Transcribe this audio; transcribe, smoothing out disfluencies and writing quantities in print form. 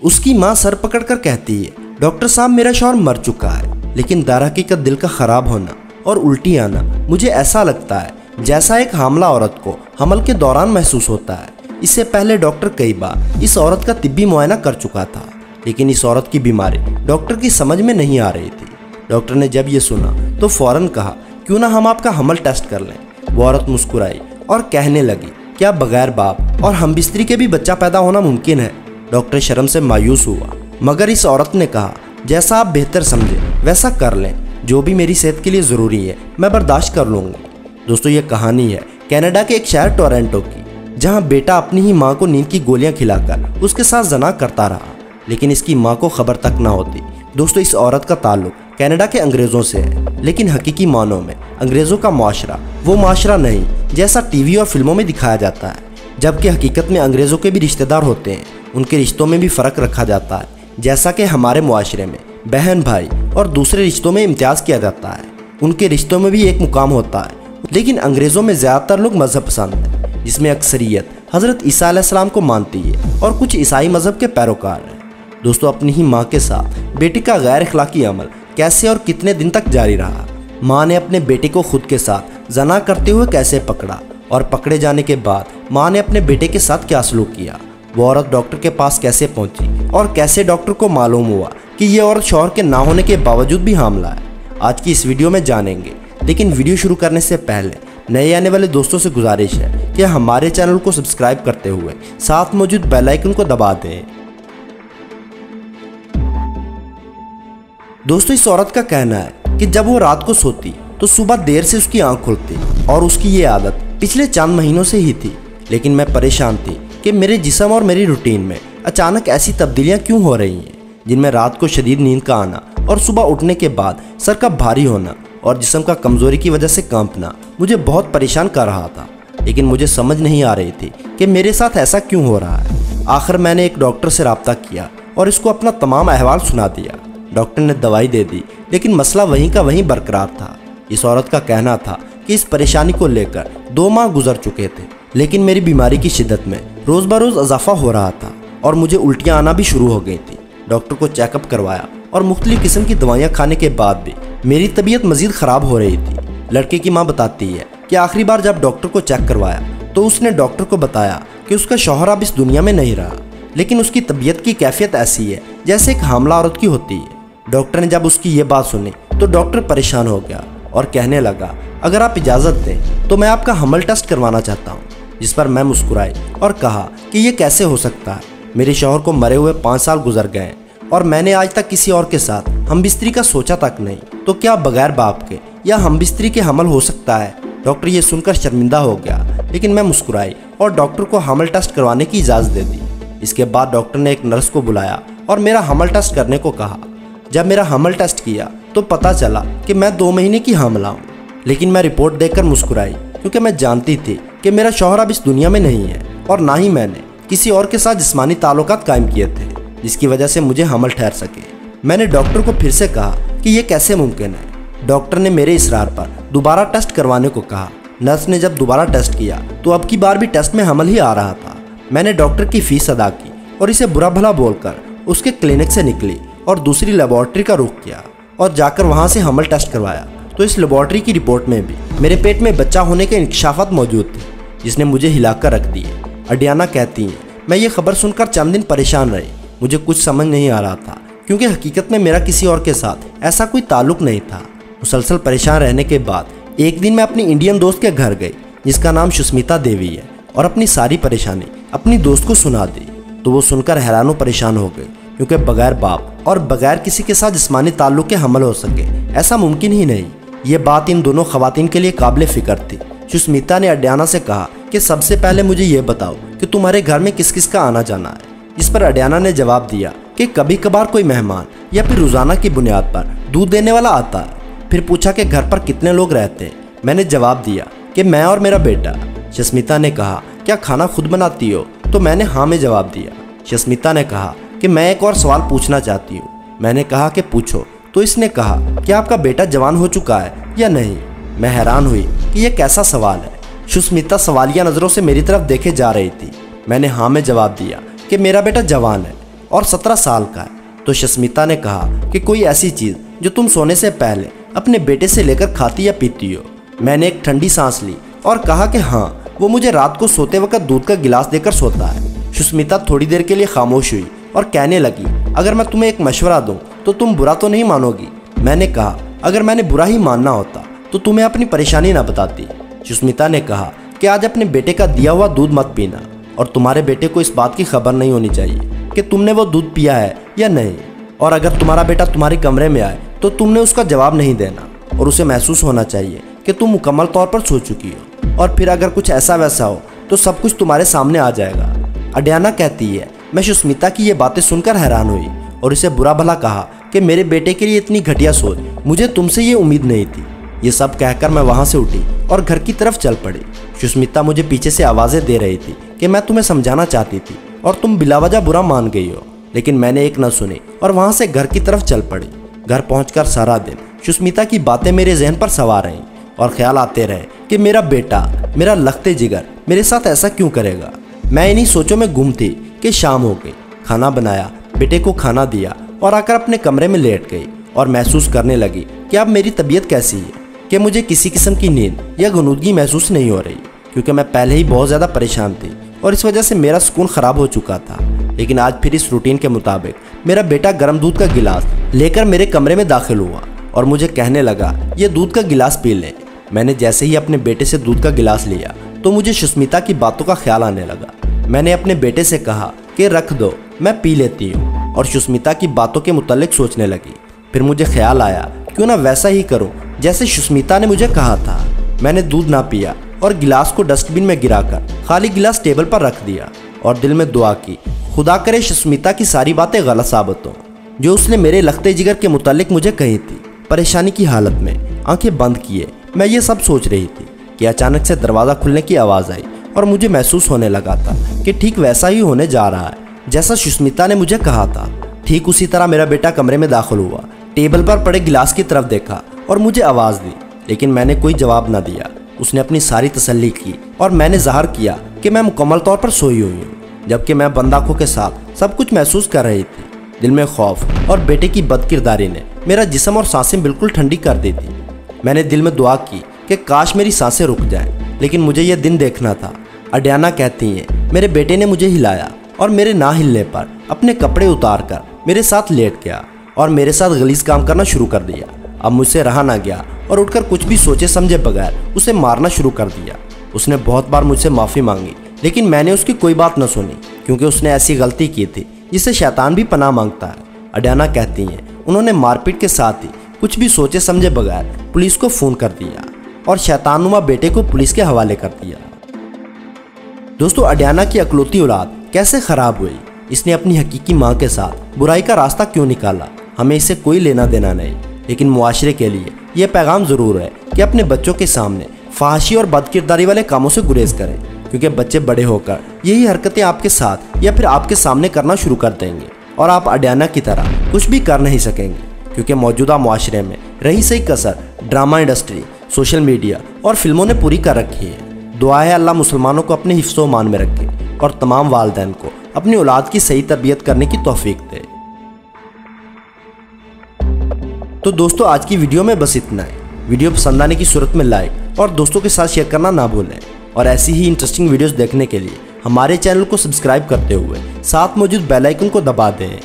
उसकी माँ सर पकड़कर कहती है, डॉक्टर साहब मेरा शौहर मर चुका है। लेकिन दरहकीकत दिल का खराब होना और उल्टी आना मुझे ऐसा लगता है जैसा एक हामला औरत को हमल के दौरान महसूस होता है। इससे पहले डॉक्टर कई बार इस औरत का तिब्बी मुआयना कर चुका था, लेकिन इस औरत की बीमारी डॉक्टर की समझ में नहीं आ रही थी। डॉक्टर ने जब ये सुना तो फौरन कहा, क्यों ना हम आपका हमल टेस्ट कर लें। वो औरत मुस्कुराई और कहने लगी, क्या बगैर बाप और हमबिस्तरी के भी बच्चा पैदा होना मुमकिन है? डॉक्टर शर्म से मायूस हुआ, मगर इस औरत ने कहा, जैसा आप बेहतर समझे वैसा कर लें, जो भी मेरी सेहत के लिए ज़रूरी है मैं बर्दाश्त कर लूँगी। दोस्तों, ये कहानी है कनाडा के एक शहर टोरंटो की, जहाँ बेटा अपनी ही माँ को नींद की गोलियाँ खिलाकर उसके साथ जना करता रहा, लेकिन इसकी माँ को खबर तक ना होती। दोस्तों, इस औरत का ताल्लुक कनाडा के अंग्रेज़ों से है, लेकिन हकीकी मानों में अंग्रेज़ों का मुआशरा वो मुआशरा नहीं जैसा टीवी और फिल्मों में दिखाया जाता है। जबकि हकीकत में अंग्रेज़ों के भी रिश्तेदार होते हैं, उनके रिश्तों में भी फ़र्क रखा जाता है। जैसा कि हमारे मुआशरे में बहन भाई और दूसरे रिश्तों में इम्तियाज़ किया जाता है, उनके रिश्तों में भी एक मुकाम होता है। लेकिन अंग्रेज़ों में ज़्यादातर लोग मज़हब पसंद हैं, जिसमें अक्सरियत हज़रत ईसा अलैहिस्सलाम को मानती है और कुछ ईसाई मज़हब के पैरोकार हैं। दोस्तों, अपनी ही माँ के साथ बेटे का गैर अखलाकी अमल कैसे और कितने दिन तक जारी रहा? माँ ने अपने बेटे को खुद के साथ जना करते हुए कैसे पकड़ा, और पकड़े जाने के बाद माँ ने अपने बेटे के साथ क्या सलूक किया? वो औरत डॉक्टर के पास कैसे पहुंची और कैसे डॉक्टर को मालूम हुआ कि ये औरत शौहर के ना होने के बावजूद भी हामला है? आज की इस वीडियो में जानेंगे। लेकिन वीडियो शुरू करने से पहले नए आने वाले दोस्तों से गुजारिश है कि हमारे चैनल को सब्सक्राइब करते हुए साथ मौजूद बेल आइकन को दबा दें। दोस्तों, इस औरत का कहना है कि जब वो रात को सोती तो सुबह देर से उसकी आंख खुलती, और उसकी ये आदत पिछले चंद महीनों से ही थी। लेकिन मैं परेशान थी कि मेरे जिस्म और मेरी रूटीन में अचानक ऐसी तब्दीलियां क्यों हो रही हैं, जिनमें रात को शदीद नींद का आना और सुबह उठने के बाद सर का भारी होना और जिस्म का कमज़ोरी की वजह से कांपना मुझे बहुत परेशान कर रहा था। लेकिन मुझे समझ नहीं आ रही थी कि मेरे साथ ऐसा क्यों हो रहा है। आखिर मैंने एक डॉक्टर से रब्ता किया और इसको अपना तमाम अहवाल सुना दिया। डॉक्टर ने दवाई दे दी, लेकिन मसला वहीं का वहीं बरकरार था। इस औरत का कहना था कि इस परेशानी को लेकर 2 माह गुजर चुके थे, लेकिन मेरी बीमारी की शिद्दत में रोज़ बरोज़ इजाफा हो रहा था और मुझे उल्टियाँ आना भी शुरू हो गई थी। डॉक्टर को चेकअप करवाया और मुख्तलिफ किस्म की दवाइयाँ खाने के बाद भी मेरी तबीयत मज़ीद ख़राब हो रही थी। लड़के की माँ बताती है कि आखिरी बार जब डॉक्टर को चेक करवाया तो उसने डॉक्टर को बताया कि उसका शौहर अब इस दुनिया में नहीं रहा, लेकिन उसकी तबीयत की कैफियत ऐसी है जैसे एक हामला औरत की होती है। डॉक्टर ने जब उसकी ये बात सुनी तो डॉक्टर परेशान हो गया और कहने लगा, अगर आप इजाज़त दें तो मैं आपका हमल टेस्ट करवाना चाहता हूँ। जिस पर मैं मुस्कुराई और कहा कि ये कैसे हो सकता है? मेरे शौहर को मरे हुए 5 साल गुजर गए और मैंने आज तक किसी और के साथ हमबिस्तरी का सोचा तक नहीं, तो क्या बगैर बाप के या हमबिस्तरी के हमल हो सकता है? डॉक्टर ये सुनकर शर्मिंदा हो गया, लेकिन मैं मुस्कुराई और डॉक्टर को हमल टेस्ट करवाने की इजाज़त दे दी। इसके बाद डॉक्टर ने एक नर्स को बुलाया और मेरा हमल टेस्ट करने को कहा। जब मेरा हमल टेस्ट किया तो पता चला कि मैं 2 महीने की हामला हूँ, लेकिन मैं रिपोर्ट देखकर मुस्कुराई, क्योंकि मैं जानती थी कि मेरा शौहर अब इस दुनिया में नहीं है और ना ही मैंने किसी और के साथ जिस्मानी ताल्लुकात कायम किए थे जिसकी वजह से मुझे हमल ठहर सके। मैंने डॉक्टर को फिर से कहा कि यह कैसे मुमकिन है। डॉक्टर ने मेरे इसरार पर दोबारा टेस्ट करवाने को कहा। नर्स ने जब दोबारा टेस्ट किया तो अब की बार भी टेस्ट में हमल ही आ रहा था। मैंने डॉक्टर की फीस अदा की और इसे बुरा भला बोलकर उसके क्लिनिक से निकली और दूसरी लेबॉर्ट्री का रुख किया और जाकर वहाँ से हमल टेस्ट करवाया। तो इस लेबॉर्ट्री की रिपोर्ट में भी मेरे पेट में बच्चा होने के इंकशाफात मौजूद थे, जिसने मुझे हिलाकर रख दिए। अडियाना कहती हैं, मैं ये खबर सुनकर चंद दिन परेशान रही। मुझे कुछ समझ नहीं आ रहा था, क्योंकि हकीकत में मेरा किसी और के साथ ऐसा कोई ताल्लुक नहीं था। मुसलसल परेशान रहने के बाद एक दिन मैं अपनी इंडियन दोस्त के घर गई, जिसका नाम सुष्मिता देवी है, और अपनी सारी परेशानी अपनी दोस्त को सुना दी। तो वो सुनकर हैरान परेशान हो गई, क्योंकि बगैर बाप और बगैर किसी के साथ जिस्मानी ताल्लुक के हमल हो सके, ऐसा मुमकिन ही नहीं। ये बात इन दोनों खवातीन के लिए काबिल फ़िक्र थी। सुष्मिता ने अडियाना से कहा कि सबसे पहले मुझे ये बताओ कि तुम्हारे घर में किस किस का आना जाना है। इस पर अडियाना ने जवाब दिया कि कभी कभार कोई मेहमान या फिर रोज़ाना की बुनियाद पर दूध देने वाला आता है। फिर पूछा कि घर पर कितने लोग रहते हैं। मैंने जवाब दिया कि मैं और मेरा बेटा। सुष्मिता ने कहा, क्या खाना खुद बनाती हो? तो मैंने हाँ में जवाब दिया। सुष्मिता ने कहा कि मैं एक और सवाल पूछना चाहती हूँ। मैंने कहा कि पूछो। तो इसने कहा कि आपका बेटा जवान हो चुका है या नहीं। मैं हैरान हुई कि यह कैसा सवाल है। सुष्मिता सवालिया नज़रों से मेरी तरफ देखे जा रही थी। मैंने हाँ में जवाब दिया कि मेरा बेटा जवान है, और 17 साल का है। तो सुष्मिता ने कहा कि कोई ऐसी चीज़ जो तुम सोने से पहले अपने बेटे से लेकर खाती या पीती हो। मैंने एक ठंडी सांस ली और कहा कि हाँ, वो मुझे रात को सोते वक्त दूध का गिलास देकर सोता है। सुष्मिता थोड़ी देर के लिए खामोश हुई और कहने लगी, अगर मैं तुम्हें एक मशवरा दूं तो तुम बुरा तो नहीं मानोगी। मैंने कहा, अगर मैंने बुरा ही मानना होता तो तुम्हें अपनी परेशानी ना बताती। सुष्मिता ने कहा कि आज अपने बेटे का दिया हुआ दूध मत पीना और तुम्हारे बेटे को इस बात की खबर नहीं होनी चाहिए कि तुमने वो दूध पिया है या नहीं। और अगर तुम्हारा बेटा तुम्हारे कमरे में आए तो तुमने उसका जवाब नहीं देना और उसे महसूस होना चाहिए कि तुम मुकम्मल तौर पर सो चुकी हो। और फिर अगर कुछ ऐसा वैसा हो तो सब कुछ तुम्हारे सामने आ जाएगा। अड्याना कहती है, मैं सुष्मिता की ये बातें सुनकर हैरान हुई और इसे बुरा भला कहा कि मेरे बेटे के लिए इतनी घटिया सोच, मुझे तुमसे ये उम्मीद नहीं थी। ये सब कहकर मैं वहाँ से उठी और घर की तरफ चल पड़ी। सुष्मिता मुझे पीछे से आवाज़ें दे रही थी कि मैं तुम्हें समझाना चाहती थी और तुम बिलावजह बुरा मान गई हो, लेकिन मैंने एक न सुनी और वहाँ से घर की तरफ चल पड़ी। घर पहुँचकर सारा दिन सुष्मिता की बातें मेरे जहन पर सवार रहीं और ख्याल आते रहे कि मेरा बेटा, मेरा लखते जिगर मेरे साथ ऐसा क्यों करेगा। मैं इन्हीं सोचों में गुम थी कि शाम हो गई। खाना बनाया, बेटे को खाना दिया और आकर अपने कमरे में लेट गई और महसूस करने लगी कि अब मेरी तबीयत कैसी है, कि मुझे किसी किस्म की नींद या गुनूदगी महसूस नहीं हो रही, क्योंकि मैं पहले ही बहुत ज़्यादा परेशान थी और इस वजह से मेरा सुकून ख़राब हो चुका था। लेकिन आज फिर इस रूटीन के मुताबिक मेरा बेटा गर्म दूध का गिलास लेकर मेरे कमरे में दाखिल हुआ और मुझे कहने लगा, ये दूध का गिलास पी ले। मैंने जैसे ही अपने बेटे से दूध का गिलास लिया तो मुझे सुष्मिता की बातों का ख्याल आने लगा। मैंने अपने बेटे से कहा कि रख दो, मैं पी लेती हूँ, और सुष्मिता की बातों के मुतालिक सोचने लगी। फिर मुझे ख्याल आया, क्यों ना वैसा ही करूँ जैसे सुष्मिता ने मुझे कहा था। मैंने दूध ना पिया और गिलास को डस्टबिन में गिराकर खाली गिलास टेबल पर रख दिया और दिल में दुआ की, खुदा करे सुष्मिता की सारी बातें गलत साबित हों जो उसने मेरे लखते जिगर के मुतालिक मुझे कही थी। परेशानी की हालत में आंखें बंद किए मैं ये सब सोच रही थी कि अचानक से दरवाज़ा खुलने की आवाज़ आई और मुझे महसूस होने लगा था कि ठीक वैसा ही होने जा रहा है जैसा सुष्मिता ने मुझे कहा था। ठीक उसी तरह मेरा बेटा कमरे में दाखिल हुआ, टेबल पर पड़े गिलास की तरफ देखा और मुझे आवाज़ दी, लेकिन मैंने कोई जवाब न दिया। उसने अपनी सारी तसल्ली की और मैंने ज़ाहिर किया कि मैं मुकम्मल तौर पर सोई हुई हूँ, जबकि मैं बंद आँखों के साथ सब कुछ महसूस कर रही थी। दिल में खौफ और बेटे की बदकिरदारी ने मेरा जिस्म और सांसें बिल्कुल ठंडी कर दी थी। मैंने दिल में दुआ की कि काश मेरी सांसें रुक जाएं, लेकिन मुझे यह दिन देखना था। अड्याना कहती हैं, मेरे बेटे ने मुझे हिलाया और मेरे ना हिलने पर अपने कपड़े उतार कर मेरे साथ लेट गया और मेरे साथ गलीज काम करना शुरू कर दिया। अब मुझसे रहा ना गया और उठकर कुछ भी सोचे समझे बगैर उसे मारना शुरू कर दिया। उसने बहुत बार मुझसे माफ़ी मांगी, लेकिन मैंने उसकी कोई बात न सुनी, क्योंकि उसने ऐसी गलती की थी जिससे शैतान भी पनाह मांगता है। अड्याना कहती हैं, उन्होंने मारपीट के साथ ही कुछ भी सोचे समझे बगैर पुलिस को फ़ोन कर दिया और शैतानुमा बेटे को पुलिस के हवाले कर दिया। दोस्तों, अड्याना की अकलौती औलाद कैसे ख़राब हुई, इसने अपनी हकीकी माँ के साथ बुराई का रास्ता क्यों निकाला, हमें इससे कोई लेना देना नहीं। लेकिन मुआशरे के लिए यह पैगाम ज़रूर है कि अपने बच्चों के सामने फाहशी और बदकिरदारी वाले कामों से गुरेज करें, क्योंकि बच्चे बड़े होकर यही हरकतें आपके साथ या फिर आपके सामने करना शुरू कर देंगे और आप अड्याना की तरह कुछ भी कर नहीं सकेंगे, क्योंकि मौजूदा मुआशरे में रही सही कसर ड्रामा इंडस्ट्री, सोशल मीडिया और फिल्मों ने पूरी कर रखी है। दुआ है अल्लाह मुसलमानों को अपने हिफ्ज़ो मान में रखे और तमाम वालिदैन को अपनी औलाद की सही तरबियत करने की तौफीक दे। तो दोस्तों, आज की वीडियो में बस इतना है। वीडियो पसंद आने की सूरत में लाइक और दोस्तों के साथ शेयर करना ना भूलें, और ऐसी ही इंटरेस्टिंग वीडियोस देखने के लिए हमारे चैनल को सब्सक्राइब करते हुए साथ मौजूद बेल आइकन को दबा दें।